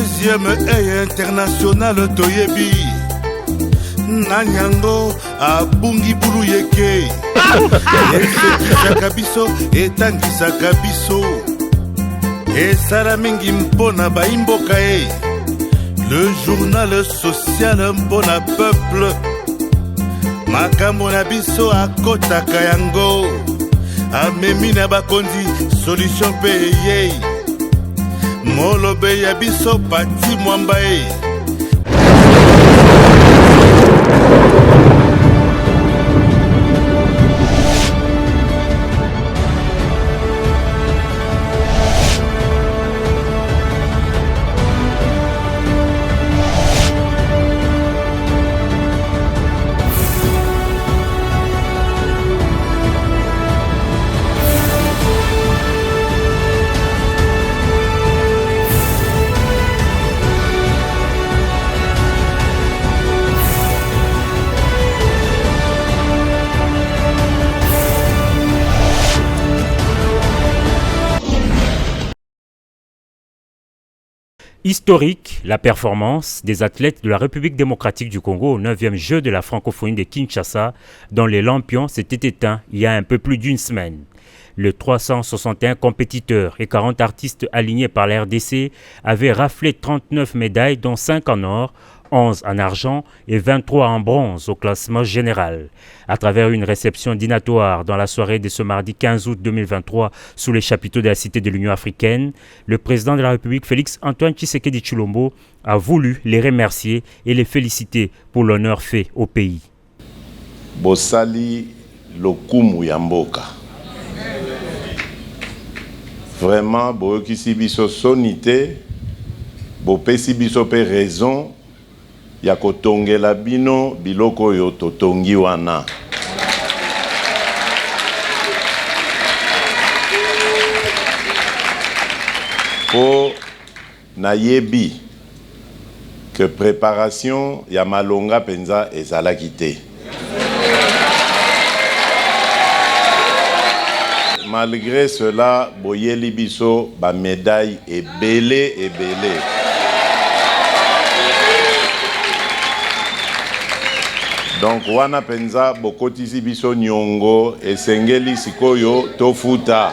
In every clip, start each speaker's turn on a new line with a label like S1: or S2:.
S1: Deuxième œil international Toyebi Nanyango abungi bulu yeke esekisaka biso etangisaka biso esala mingi mpona baimboka e le journal social mpona peuple makambo na biso akotaka yango amemi na bakonzi solution mpe eyei molobe ya biso pati mwamba e
S2: Historique, la performance des athlètes de la République démocratique du Congo au 9e jeu de la francophonie de Kinshasa, dont les lampions s'étaient éteints il y a un peu plus d'une semaine. Les 361 compétiteurs et 40 artistes alignés par la RDC avaient raflé 39 médailles, dont 5 en or, 11 en argent et 23 en bronze au classement général. À travers une réception dînatoire dans la soirée de ce mardi 15 août 2023 sous les chapiteaux de la Cité de l'Union africaine, le président de la République Félix-Antoine Tshisekedi Tshilombo a voulu les remercier et les féliciter pour l'honneur fait au pays.
S3: Bosali lokumu yamboka. Vraiment, boyokisi biso sonité, bopesi biso pe raison ya kotongela bino biloko yo totongi wana. Po nayebi que préparation ya malonga penza ezalaki te. Malgré cela, boyeli biso ba médaille ebele. Donc wana penza bokotisi biso nyongo esengeli sikoyo tofuta.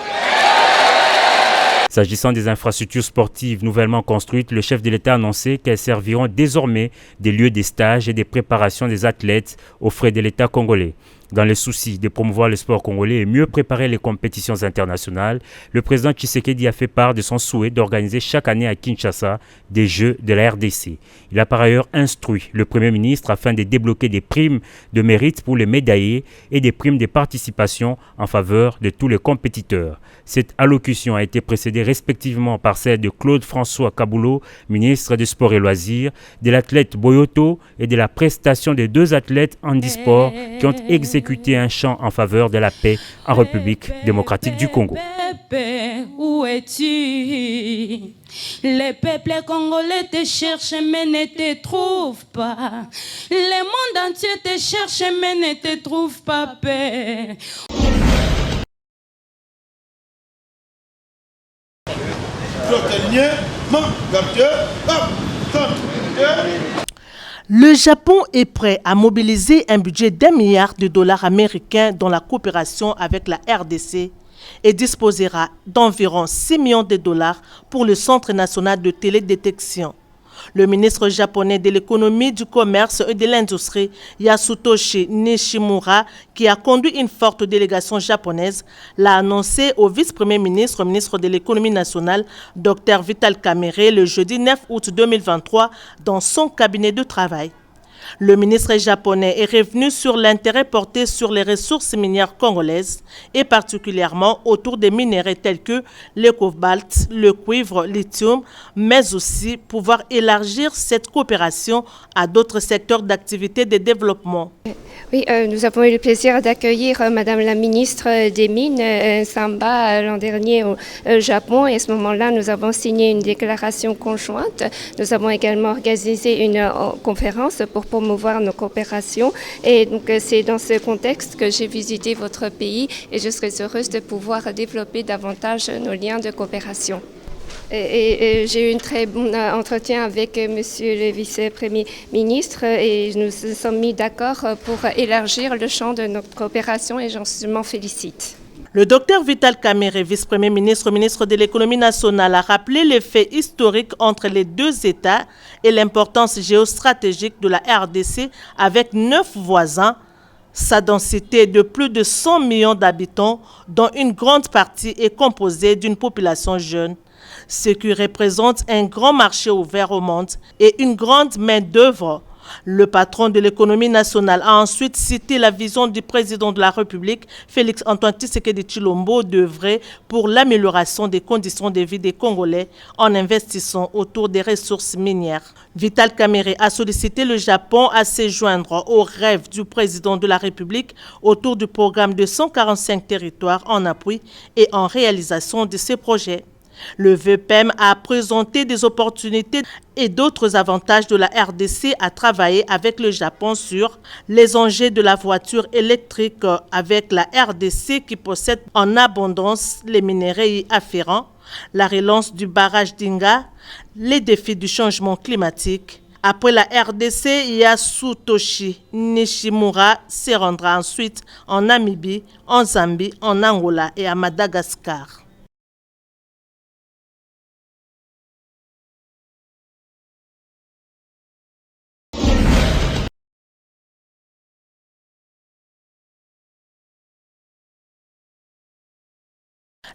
S2: S'agissant des infrastructures sportives nouvellement construites, le chef de l'État a annoncé qu'elles serviront désormais des lieux de stage et des préparations des athlètes aux frais de l'État congolais. Dans le souci de promouvoir le sport congolais et mieux préparer les compétitions internationales, le président Tshisekedi a fait part de son souhait d'organiser chaque année à Kinshasa des Jeux de la RDC. Il a par ailleurs instruit le Premier ministre afin de débloquer des primes de mérite pour les médaillés et des primes de participation en faveur de tous les compétiteurs. Cette allocution a été précédée respectivement par celle de Claude François Kaboulot, ministre des Sports et Loisirs, de l'athlète Boyoto et de la prestation des 2 athlètes handisport qui ont exécuté un chant en faveur de la paix en République démocratique du Congo.
S4: Où es-tu? Les peuples congolais te cherchent mais ne te trouvent pas. Le monde entier te cherche mais ne te trouve pas paix.
S5: Le Japon est prêt à mobiliser un budget d'$1 milliard américains dans la coopération avec la RDC et disposera d'environ 6 millions de dollars pour le Centre national de télédétection. Le ministre japonais de l'économie, du commerce et de l'industrie, Yasutoshi Nishimura, qui a conduit une forte délégation japonaise, l'a annoncé au vice-premier ministre, ministre de l'économie nationale, Dr Vital Kamerhe, le jeudi 9 août 2023, dans son cabinet de travail. Le ministre japonais est revenu sur l'intérêt porté sur les ressources minières congolaises et particulièrement autour des minéraux tels que le cobalt, le cuivre, le lithium, mais aussi pouvoir élargir cette coopération à d'autres secteurs d'activité de développement.
S6: Oui, nous avons eu le plaisir d'accueillir Madame la ministre des Mines, Samba, l'an dernier au Japon. Et à ce moment-là, nous avons signé une déclaration conjointe. Nous avons également organisé une conférence pour promouvoir nos coopérations. Et donc, c'est dans ce contexte que j'ai visité votre pays et je serai heureuse de pouvoir développer davantage nos liens de coopération. Et j'ai eu un très bon entretien avec monsieur le vice-premier ministre et nous nous sommes mis d'accord pour élargir le champ de notre coopération et j'en m'en félicite.
S5: Le docteur Vital Kamerhe, vice-premier ministre, ministre de l'économie nationale, a rappelé les faits historiques entre les deux États et l'importance géostratégique de la RDC avec 9 voisins, sa densité de plus de 100 millions d'habitants, dont une grande partie est composée d'une population jeune, ce qui représente un grand marché ouvert au monde et une grande main-d'œuvre. Le patron de l'économie nationale a ensuite cité la vision du président de la République, Félix Antoine Tshisekedi Tshilombo, d'œuvrer pour l'amélioration des conditions de vie des Congolais en investissant autour des ressources minières. Vital Kamerhe a sollicité le Japon à se joindre au rêve du président de la République autour du programme de 145 territoires en appui et en réalisation de ces projets. Le VPEM a présenté des opportunités et d'autres avantages de la RDC à travailler avec le Japon sur les enjeux de la voiture électrique avec la RDC qui possède en abondance les minéraux y afférents, la relance du barrage d'Inga, les défis du changement climatique. Après la RDC, Yasutoshi Nishimura se rendra ensuite en Namibie, en Zambie, en Angola et à Madagascar.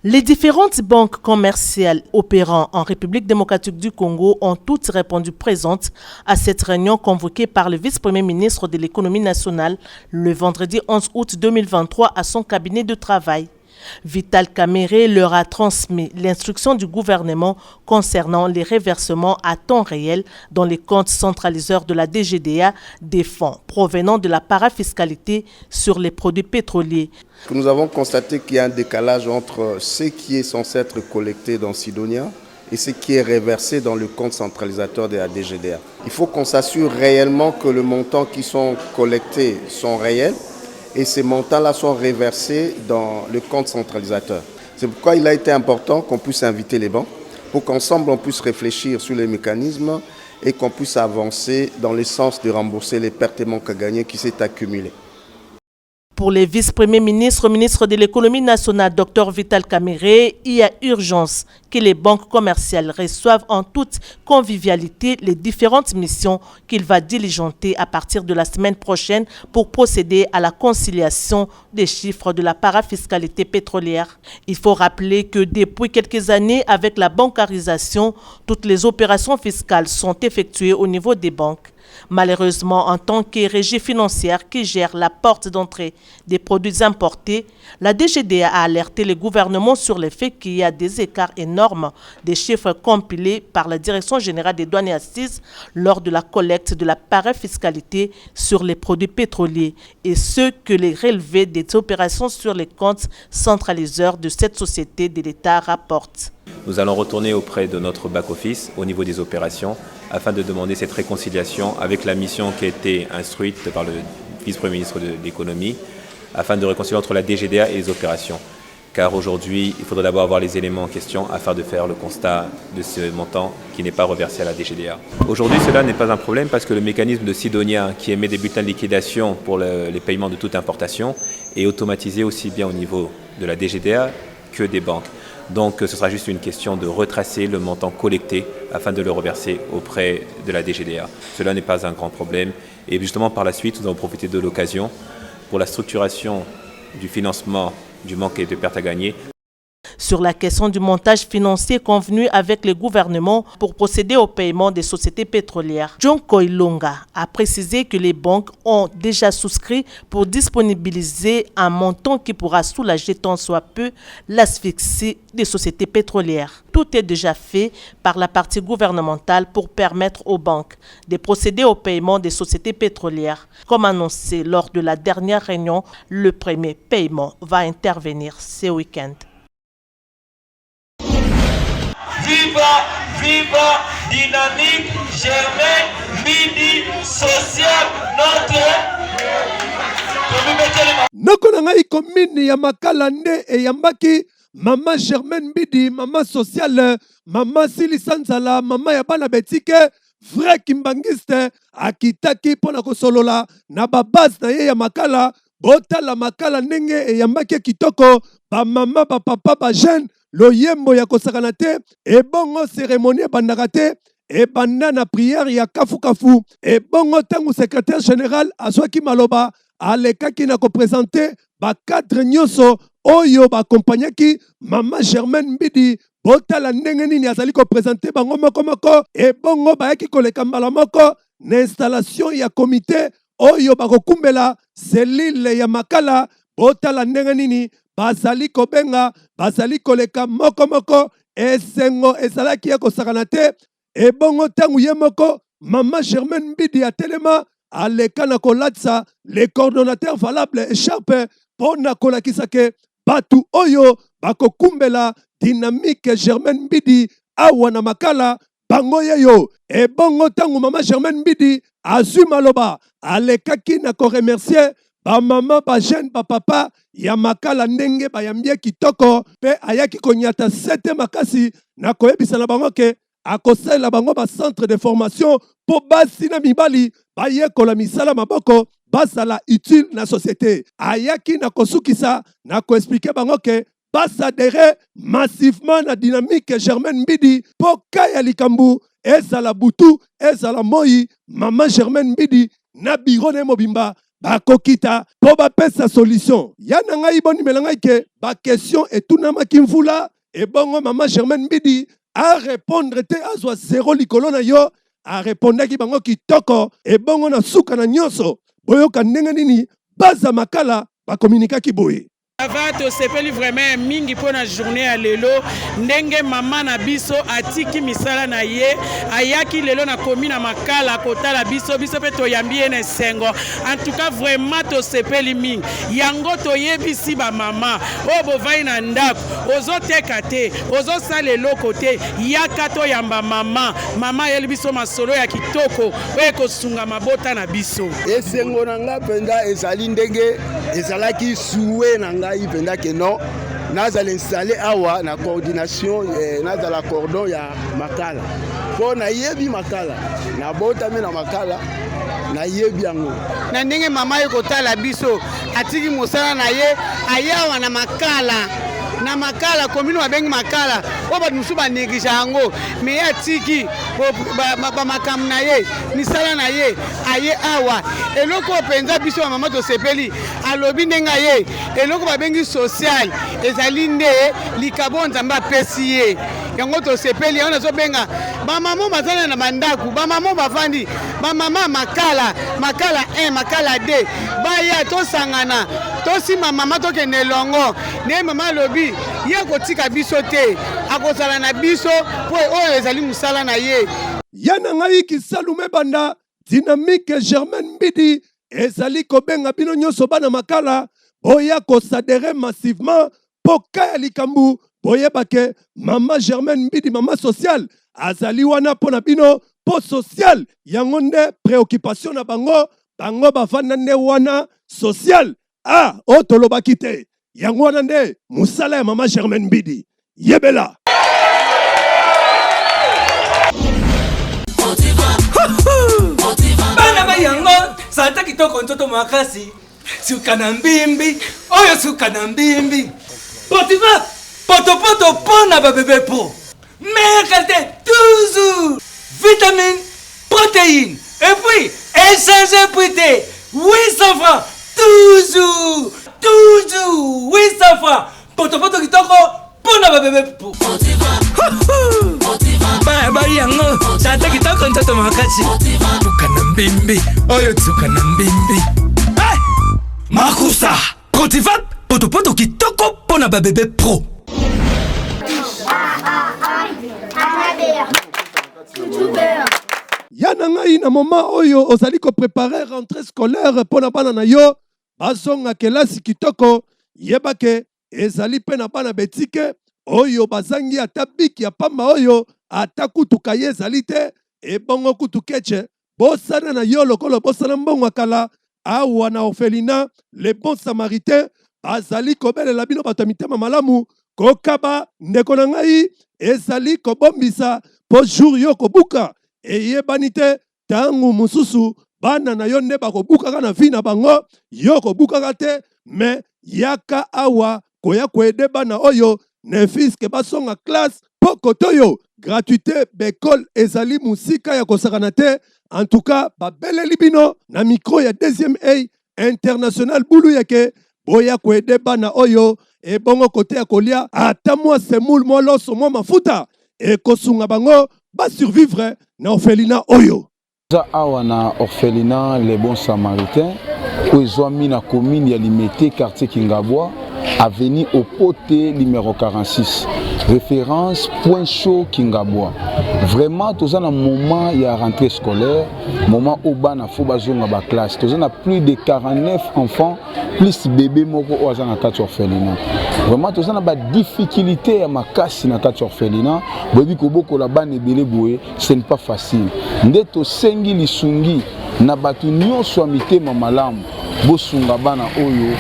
S5: Les différentes banques commerciales opérant en République démocratique du Congo ont toutes répondu présentes à cette réunion convoquée par le vice-premier ministre de l'économie nationale le vendredi 11 août 2023 à son cabinet de travail. Vital Kamerhe leur a transmis l'instruction du gouvernement concernant les reversements à temps réel dans les comptes centraliseurs de la DGDA des fonds provenant de la parafiscalité sur les produits pétroliers.
S7: Nous avons constaté qu'il y a un décalage entre ce qui est censé être collecté dans Sidonia et ce qui est reversé dans le compte centralisateur de la DGDA. Il faut qu'on s'assure réellement que les montants qui sont collectés sont réels et ces montants-là sont reversés dans le compte centralisateur. C'est pourquoi il a été important qu'on puisse inviter les banques pour qu'ensemble on puisse réfléchir sur les mécanismes et qu'on puisse avancer dans le sens de rembourser les pertes et manques à gagner qui s'est accumulé.
S5: Pour les vice-premiers ministres, ministre de l'économie nationale, Dr Vital Kamerhe, il y a urgence que les banques commerciales reçoivent en toute convivialité les différentes missions qu'il va diligenter à partir de la semaine prochaine pour procéder à la conciliation des chiffres de la parafiscalité pétrolière. Il faut rappeler que depuis quelques années, avec la bancarisation, toutes les opérations fiscales sont effectuées au niveau des banques. Malheureusement, en tant que régie financière qui gère la porte d'entrée des produits importés, la DGDA a alerté le gouvernement sur le fait qu'il y a des écarts énormes des chiffres compilés par la Direction générale des douanes et assises lors de la collecte de la parafiscalité sur les produits pétroliers et ce que les relevés des opérations sur les comptes centraliseurs de cette société de l'État rapportent.
S8: Nous allons retourner auprès de notre back-office au niveau des opérations afin de demander cette réconciliation avec la mission qui a été instruite par le vice-premier ministre de l'économie afin de réconcilier entre la DGDA et les opérations. Car aujourd'hui, il faudrait d'abord avoir les éléments en question afin de faire le constat de ce montant qui n'est pas reversé à la DGDA. Aujourd'hui, cela n'est pas un problème parce que le mécanisme de Sidonia qui émet des bulletins de liquidation pour les paiements de toute importation est automatisé aussi bien au niveau de la DGDA que des banques. Donc ce sera juste une question de retracer le montant collecté afin de le reverser auprès de la DGDA. Cela n'est pas un grand problème et justement par la suite nous allons profiter de l'occasion pour la structuration du financement du manque et de pertes à gagner.
S5: Sur la question du montage financier convenu avec le gouvernement pour procéder au paiement des sociétés pétrolières, John Koilonga a précisé que les banques ont déjà souscrit pour disponibiliser un montant qui pourra soulager tant soit peu l'asphyxie des sociétés pétrolières. Tout est déjà fait par la partie gouvernementale pour permettre aux banques de procéder au paiement des sociétés pétrolières. Comme annoncé lors de la dernière réunion, le premier paiement va intervenir ce week-end.
S9: Viva, viva, dynamique, germaine, midi, social, notre...
S10: Noko na ngai komini ya makala nde eyambaki Maman Germaine Mbidi, maman sociale, maman Sili Sanzala, maman Yabana Betike, vrai kimbangiste, akitaki pona kosolola, na babaz na ye ya makala, bota la makala nenge e yambake kitoko, ba mama, ba papa, ba jeune, lo yembo ya kosakana te, e bongo cérémonie bandaka te, e banda na prière ya kafu kafu, e bongo tangu secrétaire général azwaki maloba, alekaki na koprésente, ba cadre nyonso, oyo ba accompagnaki, maman Germaine Mbidi, bota la ndenge nini azali koprésente bango moko moko, e bongo bayaki koleka mbala moko, na installation ya comité, oyo bakokumbela, selile ya makala, bota la ndenge nini, bazali kobenga, bazali koleka moko moko, esengo ezalaki ya kosakana te, e bongo tangu ye moko, maman Germaine Mbidi atelema, aleka na kolatsa, le coordonnateur valable écharpe, pona kolakisa ke, batu oyo, bakokumbela, dynamique Germaine Mbidi, awa na makala, bango yeyo, e bongo tangu maman Germaine Mbidi, azui maloba, alekaki na ko remercier, ba mama, ba jeune, ba papa, ya makala ndenge ba yambie kitoko, pe ayaki konyata sete makasi, na koyebisa na bango ke, akosela bango ba centre de formation, po basi na mibali, ba yekola misala maboko, basala utile na société. Ayaki na kosukisa, na ko expliquer bango ke, basadere massivement na dynamique Germaine Mbidi, po kaya likambu, ezala butu, ezala moi, maman Germaine Mbidi, na biro ne mobimba, bakokita, po bapesa solution. Yana ngai boni melangai ke, ba question etunama kimvula, e bongo maman Germaine Mbidi, a répondre te azwa zéro likolo na yo, a répondaki bango kitoko, e bongo na suka na nyonso, boyoka ndenge nini, baza makala, bakomunikaki boye.
S11: Ava tosepeli vraiment mingi po na journée ya lelo ndenge mama na biso atiki misala na ye ayaki lelo na komi na makala kotala biso pe toyambi ye na esengo. En tout cas vraiment tosepeli mingi yango toyebisi ba mama oyo bovai na ndako ozoteka te ozosala eloko te yaka toyamba mama yeli biso masolo ya kitoko oyo ekosunga mabota na biso.
S12: Esengo na nga penda ezali ndenge ezalaki suwe na nga ipenda ke non nazala installé awa na coordination nazala cordon ya makala po na yebi makala na botami na makala na yebi yango
S11: na ndenge mama ekotala biso atiki mosala na ye ayawa na makala komino babengi makala o ba musu ba neglige yango me atiki ba makam na ye misala na ye aye awa eloko penza biso mama to sepeli alobi ndenga ye eloko babengi social ezali nde likabo nzamba pesi ye yango to sepeli ona zo benga ba mama bazana na mandaku ba mama bavandi ba mama makala 1 makala 2 baya to sangana to sima mama to kende longo ne mama lobi ye kotika biso te akozala na biso po oyo ezali musala na ye
S10: yana ngai kisalume banda dynamique Germaine Mbidi ezali kobenga bino nyonso bana makala boya kosadere massivement po kaya likambu boyebake mama Germaine Mbidi mama social azali wana pona bino po social yango nde préoccupation na bango bafanda nde wana social otolobaki te yango wana nde musala ya mama Germaine Mbidi yebela.
S13: Bana bayango santa kitoko ntoto makasi suka na mbimbi oyo suka na mbimbi potiva poto pona ba bébé po meilleure qualité toujours vitamine protéines et puis échanger prité 800 francs toujours 800 francs poto kitoko pona ba bébé po bari yango santa kitoko ntoto makasi suka na mbimbi oyo suka na mbimbi makusa protivat poto kitoko pona ba bébé pro
S10: yana ngai na moma oyo ozali ko préparer rentrée scolaire pona bana na yo bazonga kelasi kitoko yebake ezali pe na bana betike oyo bazangi ata biki ya pamba oyo ata kutuka ye ezali te ebongo kutukeche bosana na yo lokolo bosana mbongo kala awa na orphelinat les bons samaritains bazali kobelela bino bato ya mitema malamu kokaba ndeko na ngai ezali kobombisa po jour yo kobuka eyebani te tangu mususu bana na yo nde bakobukaka na vi na bango yo kobukaka te me yaka awa koya koede bana oyo ne fiske basonga classe po kotoyo gratuité bekole ezali musika ya kosakana te. En tout cas babeleli bino na micro ya deuxième A international bulu yake boya koede bana oyo ebongo kote ya kolia ata mwa semoule mwa loso mwa mafuta ekosunga bango basurvivre na orphelinat oyo.
S14: Awa na orphelinat les bons samaritains oyo ezwami na commune ya Limete quartier Kingabwa avenue au poté numéro 46 référence point chaud Kingabwa. Vraiment tous un moment il y a rentrée scolaire moment où bana fo bazonga ba classe tous on a plus de 49 enfants plus bébé moko au azana kati orphelinat. Vraiment tous on a ba difficulté à makasi na kati orphelinat bobi ko boko la bana ebele boye ce n'est pas facile ndeto sengi lisungi na batu nyonso mitema malamu bosunga bana oyo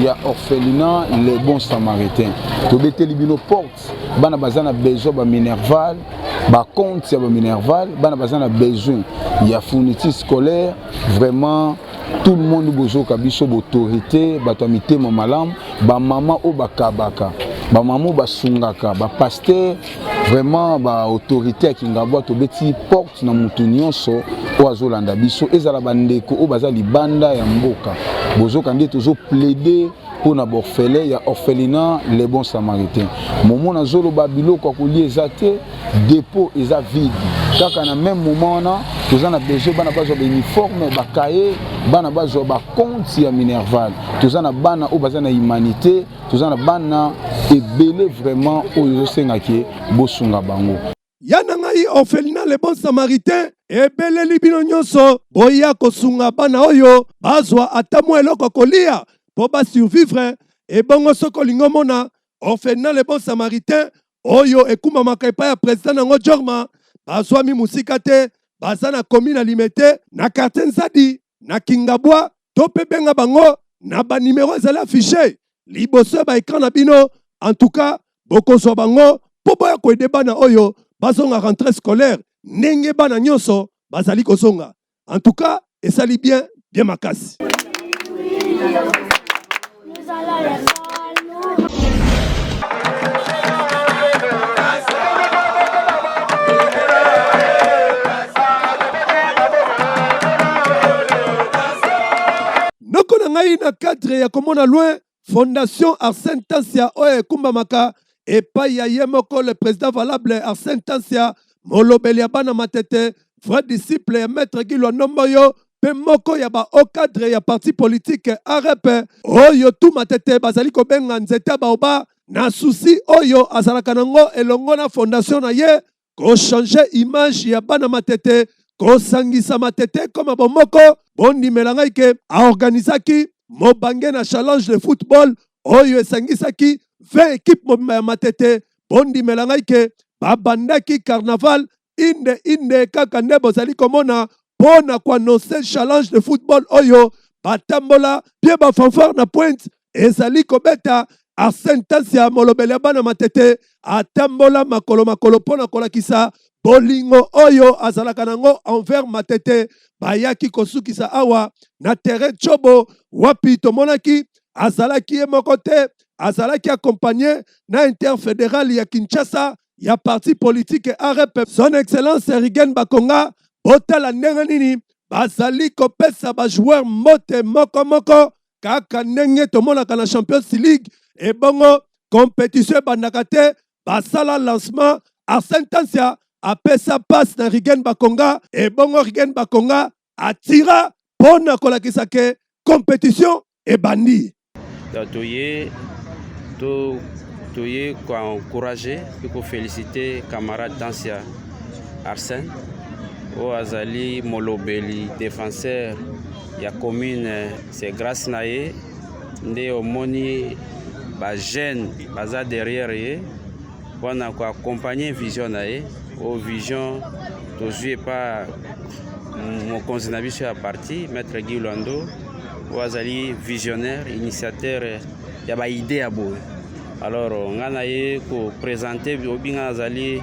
S14: ya orphelinat les bons samaritains to beteli bino porte bana bazana besoin ba minerval ba compte ya ba minerval bana bazana besoin ya fourniture scolaire. Vraiment tout le monde bozo kabiso autorité bato mitema malamu ba mama o bakabaka ba mama basungaka ba pasteur vraiment ba autorité ya Kingabwa to beti porte na mutu nyonso o azolanda biso ezala bandeko o baza libanda ya mboka bozo kandi tozo plaider pour na borfele ya orphelinat les bons samaritains momo na zolo babilo kwa kulie ezate dépôt eza vide kaka na même moment na toza na besoin bana bazo ba uniforme ba cahier bana bazo ba compte ya minerval toza na bana o baza na humanité toza na bana ebele vraiment oyo sengaki bosunga bango.
S10: Yana ngai orphelinat les bons samaritains ebeleli bino nyonso boya kosunga bana oyo bazwa ata mwa eloko kolia po ba survivre ebongo soko lingo mona orphelinat les bons samaritains oyo ekumamaka epai ya président nango Jorma bazwami musika te baza na commune ya Limete na quartier Nzadi na Kingabwa to mpe benga bango na banimero ezali affiché liboso ya baekran na bino. En tout cas bokozwa bango po boya koede bana oyo bazonga rentrée scolaire ndenge bana nyonso bazali kozonga. En tout cas esali bien makasi. Noko na ngai na cadre ya komona loin Fondation Arsène Tansia oye kumbamaka epai ya ye moko le président valable Arsène Tansia molobeli ya bana matete vrai disciple ya maître Gilwa Nomboyo pe moko ya ba au cadre ya parti politique ARP oyo tu matete bazali kobenga nzete baoba na souci oyo azalaka nango elongo na fondation na ye ko changer image ya bana matete ko sangisa matete comme bomoko bondimela ngai ke a organisaki mobange na challenge de football oyo esangisaki 20 équipe mobimba ya matete bondimela ngai ke babandaki carnaval inde kaka nde bozali komona pona koannonce challenge de football oyo batambola bie bafanfare na pointe ezali kobeta Arsène Tansia molobeli ya bana matete atambola makolo pona kolakisa bolingo oyo azalaka nango envers matete bayaki kosukisa awa na terrain chobo wapi tomonaki azalaki ye moko te azalaki accompagné na interfédéral ya Kinshasa ya parti politique ARP son excellence Rigen Bakonga botala ndenge nini bazali kopesa bajoueur mote moko kaka ndenge tomonaka na Champions League ebongo compétition ebandaka te basala lancement Arsène Tansia apesa passe na Rigen Bakonga ebongo Rigen Bakonga atira pona kolakisa ke compétition ebandi.
S15: Toye kwa encourager et féliciter camarade Tansia Arsène o azali molobeli défenseur ya commune c'est grâce na ye nde omoni ba jeune baza derrière ye wana ko accompagner vision na ye o vision tozui pas mokonzi na biso ya parti maître Guy Lwando o azali visionnaire initiateur ya ba idée ya boye Alors on a présenté Obinga Azali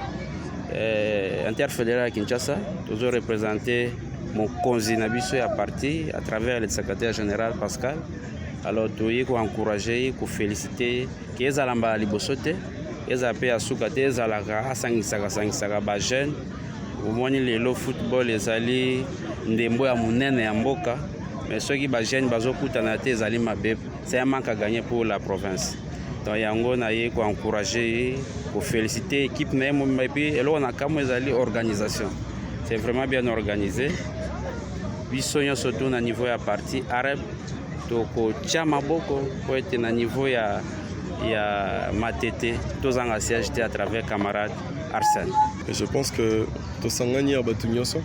S15: interfédéral à Kinshasa, toujours représenté mon conseil à parti à travers le secrétaire général Pascal. Alors tu as encouragé, féliciter, qu'ils allent libosote, ils appellent à soukate, ils allent à sangisaka ba jeune. Au moins le football les alliés ndembo ya munene ya mboka, mais ceux qui ba jeune bazo kutana te zali mabe, c'est un manque à gagner pour la province. Donc yango na ye ko encourager, ko féliciter équipe na mo puis et là on a comme les organisation. C'est vraiment bien organisé. Bisonya surtout na niveau ya partie arabe. Donc chama boko pour être na niveau ya matete tous en siège à travers camarade Arsène.
S16: Et je pense que to sangani ya batunyoso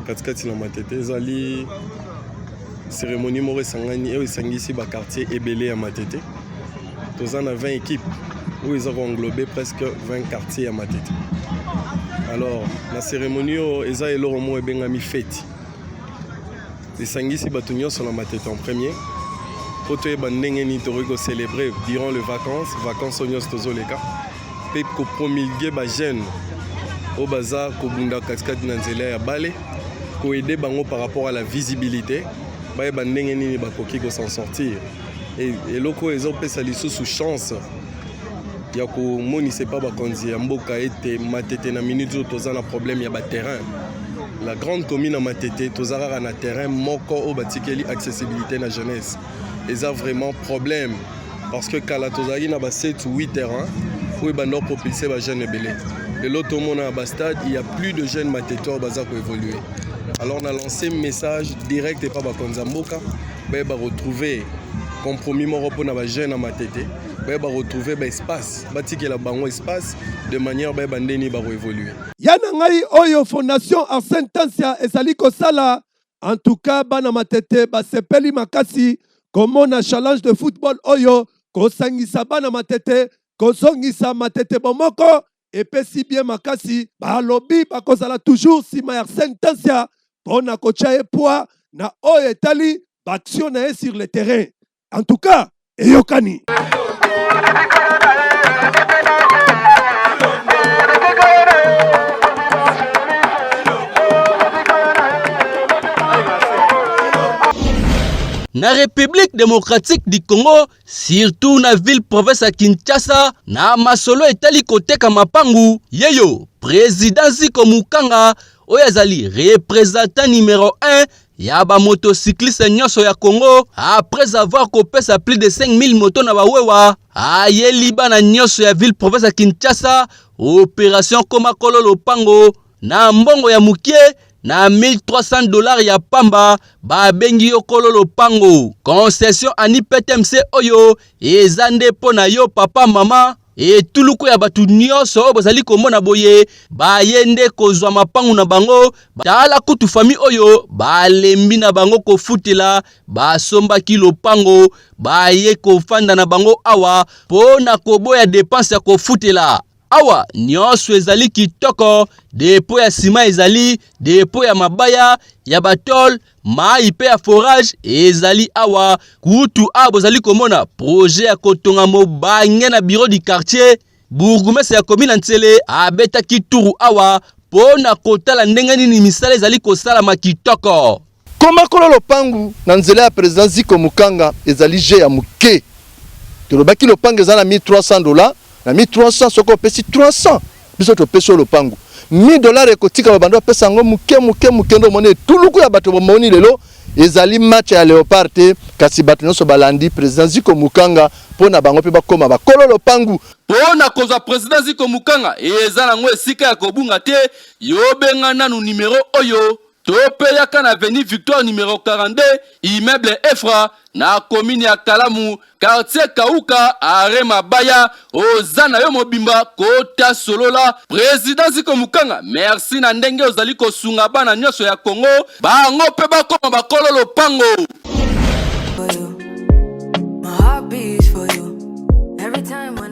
S16: katikati na matete zali cérémonie mo sangani et sangisi ba quartier ebelé ya matete. Tous en a 20 équipes où ils ont englobé presque 20 quartiers à matete. Alors la cérémonie ils ont eloro mo ebengami fête. Les sangisi batunyoso na matete en premier. Pour que nous célébrer durant les vacances onyos tozoleka pe ko promulguer ba jeune au bazar ko bunda kaskade na nzela ya bale ko aider bango par rapport à la visibilité ba ndenge nini ba koki ko s'en sortir et loko ils ont pesa lisusu chance ya ko monise pas ba konzi ya mboka ete matete na minute tozana problème ya ba terrain. La grande commune à Matete tozara na terrain moko o batikeli accessibilité na jeunesse. Ils ont vraiment problème parce que quand la Tozari n'a pas 7 ou 8 terrains, où ils ont propulsé les jeunes belés. Et l'autre monde à Bastad, il n'y a plus de jeunes matétoires pour évoluer. Alors on a lancé un message direct et pas Bakonzamboka, on va retrouver compromis pour les jeunes à Matete, on va retrouver l'espace, bâtir la banque espace de manière à évoluer.
S10: Yana ngai oyo fondation Arsène Tansia ezali kosala en tout cas bana Matete basepeli makasi. Comme on a challenge de football oyo kosangisa bana Matete kozongisa Matete bomoko et pe si bien makasi balobi bakozala toujours sima Arsène Tansia pona kocha poids na oyo etali baction na sur le terrain. En tout cas eyokani
S17: Na République démocratique du Congo, surtout na ville province à Kinshasa, na masolo etali koteka mapangu, yeyo, président Ziko Mukanga, oyazali représentant numéro 1, yaba motocycliste nyonso ya Congo, après avoir kopesa plus de 5000 motos na bawewa, aye liba na nyonso ya ville province à Kinshasa, opération Komakolo Lopango, na mbongo ya mukie, na $1300 ya pamba ba bengi yokolo lopango concession ani PTMC oyo ezande pona yo papa mama et tuluko ya batu nyonso bozali komona boye ba yende kozwa mapangu na bango tala kutu fami oyo ba lembi na bango ko futela ba somba kilo pango ba ye ko fanda na bango awa pona koboya dépense ya ko futela. Awa nyonso ezali kitoko depo ya sima ezali depo ya mabaya ya batol mai pe ya forage ezali awa kutu abo zali komona projet ya kotonga mobange na bureau du quartier bourgmestre ya commune Ntsele abeta kituru awa pona kotala ndenge nini misala ezali kosala makitoko
S18: Komakolo Lopangu na nzela ya président Ziko Mukanga ezali je ya muke tolobaki lopango ezala $1300 na $1300 soko pesi 300 biso to peso lopangu $1000 ekotika babando pesa ngo muke ndo mone tuluku ya bato bomoni lelo ezali match ya Léopard te kasi bato nyonso balandi président Ziko Mukanga pona bango pe bakoma bakolo lopangu
S17: pona kozwa président Ziko Mukanga ezala ngo esika ya kobunga te yobenga nanu numéro oyo topeyaka na avenue Victoire numéro 42 immeuble Efra na commune ya Kalamu quartier Kauka are Mabaya ozana yo mobimba kota solola président Ziko Mukanga merci na ndenge ozali kosunga bana nyonso ya Congo bango pe bakoma bakolo lopango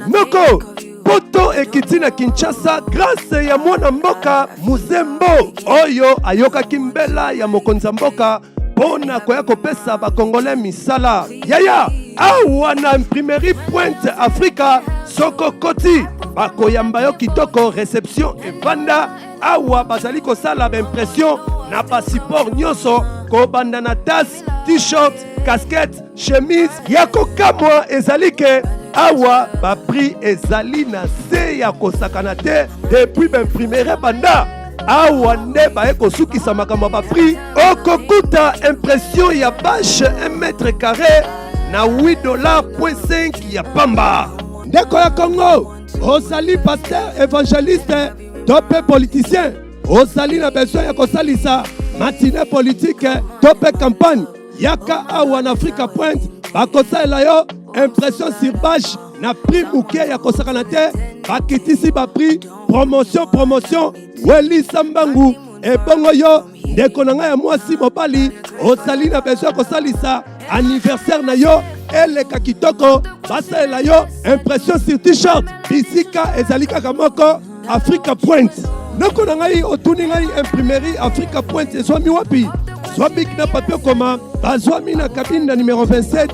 S10: Noko poto ekiti na Kinshasa grâce ya mwana mboka Muzembo oyo ayoka kimbela ya mokonza mboka pona koya kopesa bakongole misala yaya awa na imprimerie Pointe Africa soko koti bakoyamba yo kitoko réception evanda awa bazali kosala baimpression na passeport nyonso kobanda na tasse, t-shirt, casquette, chemise ya kokamwa ezali ke awa baprix ezali na se ya kosakana te depuis baimprimerie banda awa nde baye kosukisa makambo ya baprix okokuta impression ya bashe 1 mètre carré na $8.5 ya pamba. Ndeko ya Congo ozali pasteur évangéliste to pe politicien ozali na besoin ya kosalisa matine politique to pe campagne yaka awa na Africa Pointe bakosalela yo impression sur page na prix muke ya kosakana te bakitisi baprix promotion weli sambangu ebongo yo ndeko na ngai ya mwasi mobali ozali na besoin ya kosalisa anniversaire na yo eleka kitoko basalela yo impression sur t-shirt bisika ezali kaka moko Africa Pointe. Noko na ngai otuni ngai imprimerie Africa Pointe ezwami wapi? Zwami na papier koma bazwami na cabine na numéro 27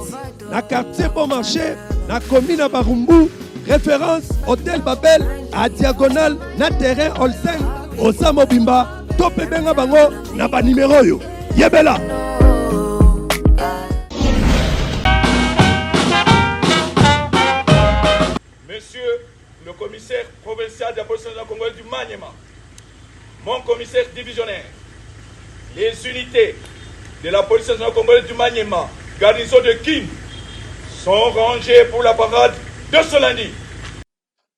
S10: na quartier Bon Marché na commune Barumbu, référence Hôtel Babel à diagonale na terrain Olsen osa mobimba tope benga bango na ba numéro yo yebela.
S19: Monsieur le commissaire provincial de la police nationale congolaise du Maniema, mon commissaire divisionnaire, les unités de la police nationale congolaise du Maniema, garnison de Kin, sont rangées pour la parade de ce lundi.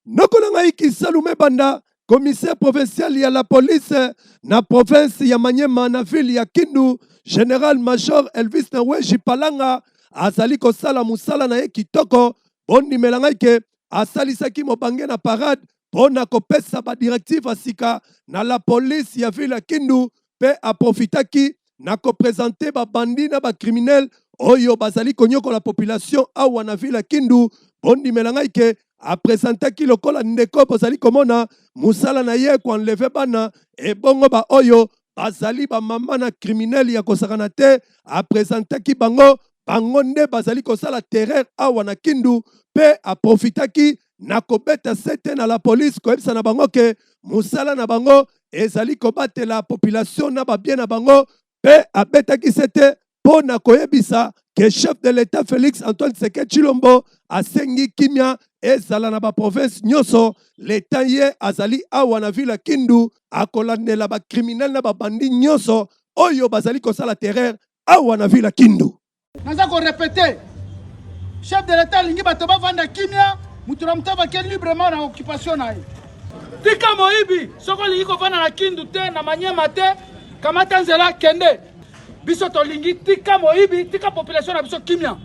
S10: Nokolanga Salume Banda, commissaire provincial ya la police na province ya Maniema na ville ya Kindu, général major Elvis Naweji Palanga, azali kosala musala na ye kitoko, bondi melanga ke asalisaki mobange na parade pona kopesa ba directive asika na la police ya ville ya Kindu pe aprofitaki na kopresente ba bandi na ba criminel oyo bazali konyoko la population awa na ville ya Kindu bondi melanga ke apresentaki lokola ndeko bozali komona musala na ye ko enlever bana e bongo ba oyo bazali ba mama na criminel ya kosakana te apresentaki bango nde bazali kosala terreur awa na Kindu pe aprofitaki na kobeta sete na la police koyebisa na bango ke musala na bango ezali kobatela population na babien na bango pe abetaki sete po na koyebisa ke chef de l'État Félix Antoine Tshisekedi Tshilombo asengi kimia ezala na ba province nyonso l'État ye azali awa na ville Kindu akolandela ba criminel na ba bandi nyonso oyo bazali kosala terreur awa na ville Kindu.
S11: Naza ko répéter chef de l'État lingi bato bavanda kimia mutu na mutu avake librement na occupation na ye tika moyibi soko lingi kovanda na Kindu te na Maniema te kamata nzela kende biso tolingi tika moyibi tika population na biso kimia.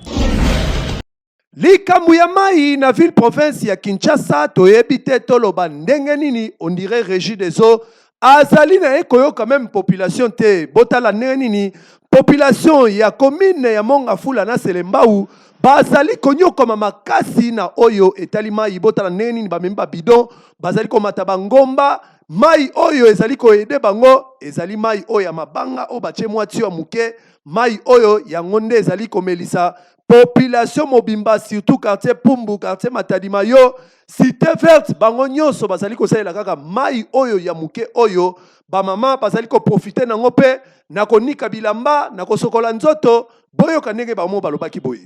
S10: Likambu ya mai na ville province ya Kinshasa toyebi te toloba ndenge nini on dirait régie des eaux azali na ekoyo quand même population te botala ndenge nini population ya commune ya Mongafula na Selembau bazali konyokoma makasi na oyo etali mai botala ndenge nini bamemba bidon bazali komata bangomba mai oyo ezali koyede bango ezali mai oyo ya mabanga o batie mwati ya muke mai oyo ya ngonde ezali komelisa population mobimba surtout quartier Pumbu quartier Matadima yo cité verte bango nyonso bazali kosalela kaka mai oyo ya muke oyo ba mama bazali ko profiter nango pe na konika bilamba na kosokola nzoto boyo kanenge ba mo balobaki boye.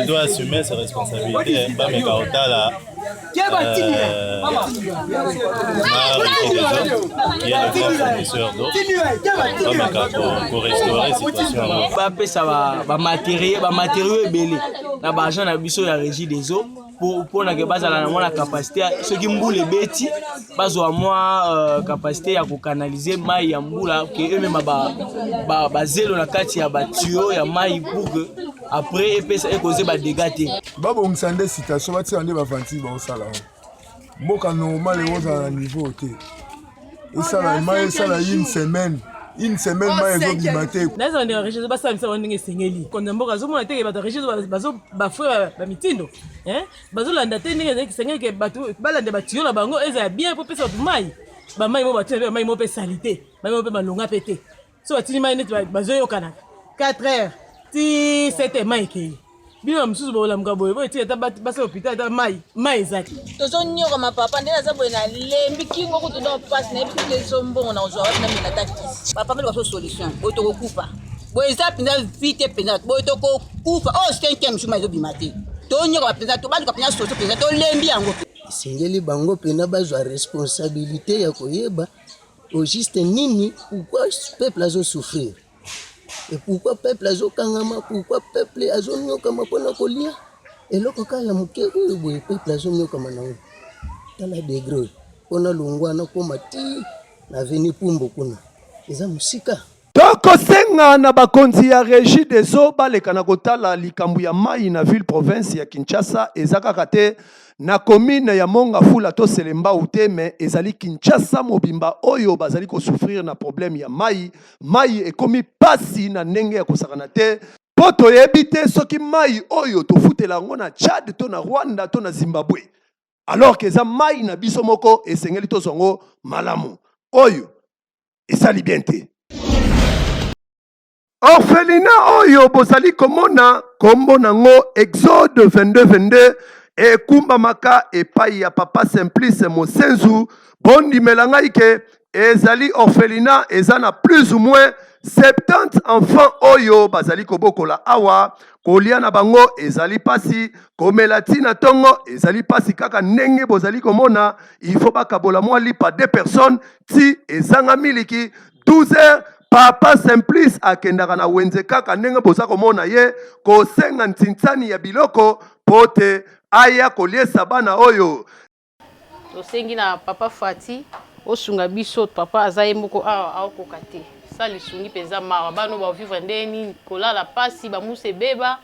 S20: Il doit assumer ses responsabilités ba meka otala pour restaurer situation
S21: ba pesa ba matériaux ebele na ba agent na biso ya régie des eaux pour na ke bazala na mona capacité soki mbula ebeti bazwa mwa capacité ya kokanaliser mai ya mbula ke eux même ba zelo na kati ya ba tuyau ya mai pour que après epesa ekoze ba dégâts te
S22: babongisa nde situation batia nde bavanti baosala mboka normal ezala na niveau te esala mai esala une semaine mai ezobima te
S23: naza ndenge régie basalisa ndenge esengeli konda mboka azomona te bato régie bazo bafre bamitindo bazolanda te ndenge esengeli ke bato balanda batiyo na bango ezala bien po pesa bato mai bamai mo bato mai mo pe salité mai mo pe malonga pe te so batini mai neti bazoyokana 4 heures ti 7 mai ke bino msusu bolamuka boye boye ti ata basa hôpital ata mai ezali
S1: tozonyoka mapapa nde naza boye na lembi kingo kutunda mpasi nayebi kute ezombongo na kozwa wapi na mela ta kisi papa mbele baso solution boye tokokufa boye eza mpenza vite mpenza boye tokokufa oyo cinquième mishuma ezobima te tonyoka mpenza tobaluka mpenza solution mpenza tolembi yango
S2: esengeli bango mpena bazwa responsabilité ya koyeba au juste nini pourquoi peuple azosouffrir et pourquoi peuple azokangama pourquoi peuple azonyokama mpona kolia eloko kala moke oyo boye peuple azonyokama nango tala degré mpona longwana koma ti na veni pumbo kuna eza mosika
S10: tokosenga na bakonzi ya régie des eaux baleka na kotala likambo ya mai na ville province ya Kinshasa eza kaka te na commune ya Mongafula to Selembao te mais ezali Kinshasa mobimba oyo bazali ko souffrir na problème ya mai ekomi pasi na ndenge ya kosakana te po toyebi te soki mai oyo tofutela yango na Tchad to na Rwanda to na Zimbabwe alors que eza mai na biso moko esengeli tozongo malamu oyo esali bien te. Orphelinat oyo bozali komona kombo nango Exode 22-22 ekumba maka epai ya papa Simplice Mosenzu bondi melangai ke ezali orphelinat ezana plus ou moins 70 enfants oyo bazali kobokola awa kolia na bango ezali pasi komela tina tongo ezali pasi kaka ndenge bozali komona il faut bakabola mwa lipa 2 personnes ti ezanga miliki 12 heures papa Simplice akendaka na wenze kaka ndenge boza komona ye kosenga ntintsani ya biloko pote aya koliesa bana oyo
S3: tosengi na papa Fati osunga biso papa azaye moko aokoka te sali sungi peza mawa bano ba vivre ndeni kolala pasi ba muse beba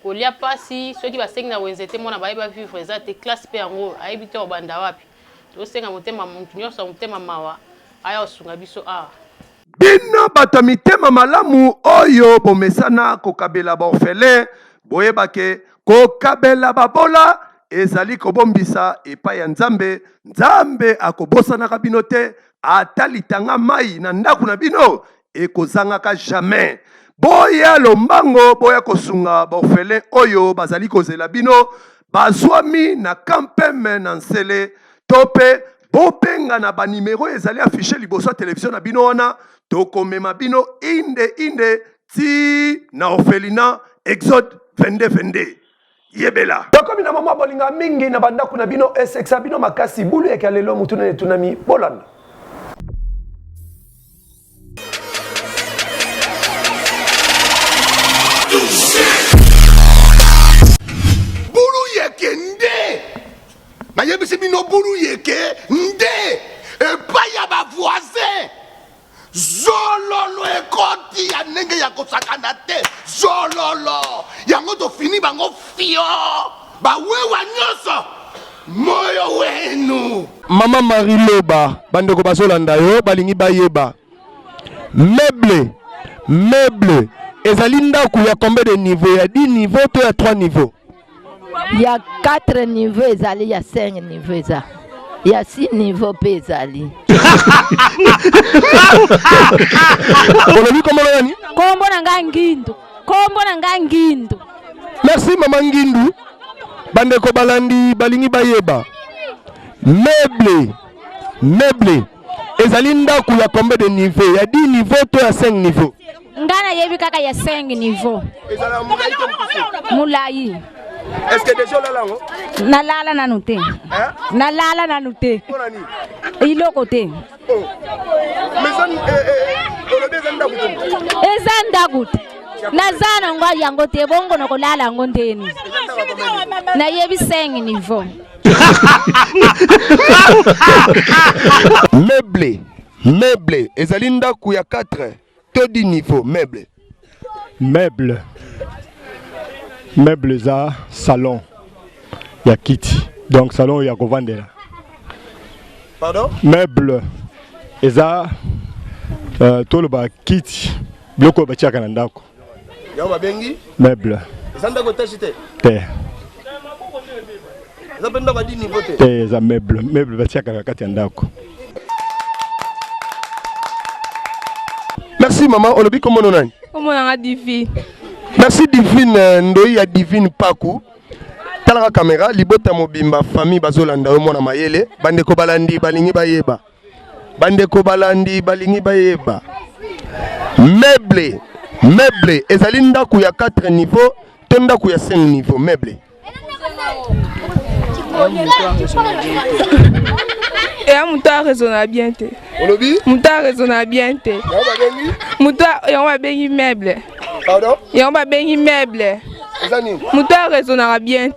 S3: kolia pasi soki basengi na wenze te mona ba vivre eza te classe pe yango ayebi te obanda wapi tosenga motema muntu nyonso motema mawa aya osunga biso
S10: bino bato mitema malamu oyo bomesana kokabela ba orphelin boyebake kokabela babola ezali kobombisa epai ya nzambe akobosanaka bino te atalitanga mai na ndaku na bino ekozangaka jamais boya lombango boya kosunga ba orphelin oyo bazali kozela bino bazwami na kampeme na nsele tope bopenga na ba numéro ezali affiché liboso ya télévision na bino wana tokomema bino inde ti na orphelinat Exode 22-22 yebela tokomi na mama bolinga mingi na bandaku na bino eseksa bino makasi bulu ya kalelo mutuna netunami bolanda
S12: bulu yeke nde nayebisi bino bulu yeke nde epai ya bavoisin zololo ekoti ya ndenge ya kosakana te zololo yango tofini bango fio bawewa nyonso moyo wenu
S10: mama Mariloba bandeko bazolanda yo balingi bayeba meuble ezali ndaku ya combien de niveau ya 10 niveau to ya 3 niveau
S24: ya 4 niveau ezali ya 5 niveau eza ya 6 niveau pe ezali
S10: olobi kombo nani
S24: kombo na nga ngindu
S10: merci mama ngindu bandeko balandi balingi bayeba meuble ezali ndaku ya combien de niveau ya 10 niveau to ya 5 niveau
S24: nga nayebi kaka ya 5 niveau mulayi
S10: est-ce que déjà lalango
S24: nalala nanu te nalala nanu te iloko te eza ndaku te naza nango yango te bongo na kolala yango ndeni nayebi 5 niveau
S10: meuble ezali ndaku ya 4 to 10 niveau
S25: meuble za salon ya kiti donc salon ya kovandela
S10: pardon
S25: meuble eza toloba kiti biloko batiaka na ndako
S10: yango babengi
S25: meuble
S10: eza ndako te te eza mpe ndako ya 10 niveau
S25: te eza meuble batiaka na kati ya ndako.
S10: Merci maman, olobi komo nani?
S26: Komo nanga Divi.
S22: Merci Divine Ndoi ya Divine Paku. Talaka caméra libota mobimba famille bazolanda mwana mayele bandeko balandi balingi bayeba. Bandeko balandi balingi bayeba. Meuble ezali ndaku ya 4 niveaux, to ndaku ya 5 niveaux meuble.
S4: Et Mouta raisonne bien. Mouta raisonne bien. Mouta et on va bien meuble.
S22: Pardon?
S4: Et on va bien meuble. Mouta raisonnera bien.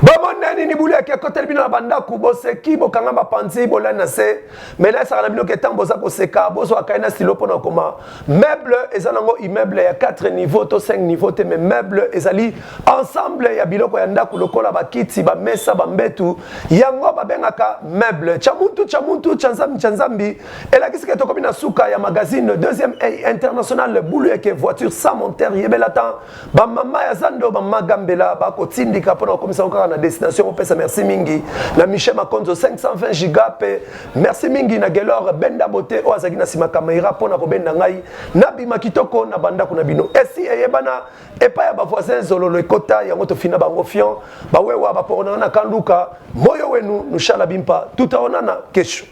S10: Bamonani ni buli akia kotel bino banda kubose kibo kanga bapanzi bolana se mena sala bino ke tambo za koseka bozo akaina stilo pona koma meuble ezanango immeuble ya 4 niveaux to 5 niveaux te mais meuble ezali ensemble ya biloko ya ndaku lokola bakiti ba mesa ba mbetu yango babengaka meuble chamuntu chanzambi elakisi ke toko bina suka ya magazine deuxième international bulu yake voiture sans moteur yebelata ba mama ya zando ba magambela ba kotindika pona komisa na destination opesa merci mingi na Michel Makonzo 520 gigape merci mingi na Gelor Benda Bote o azaki na sima kamera pona ko benda ngai na bima kitoko na banda kuna bino esi eyebana epa ya ba voisins zololo ekota yango to fina bango fion ba wewa ba pona na kanduka moyo wenu nushala bimpa tutaonana kesho.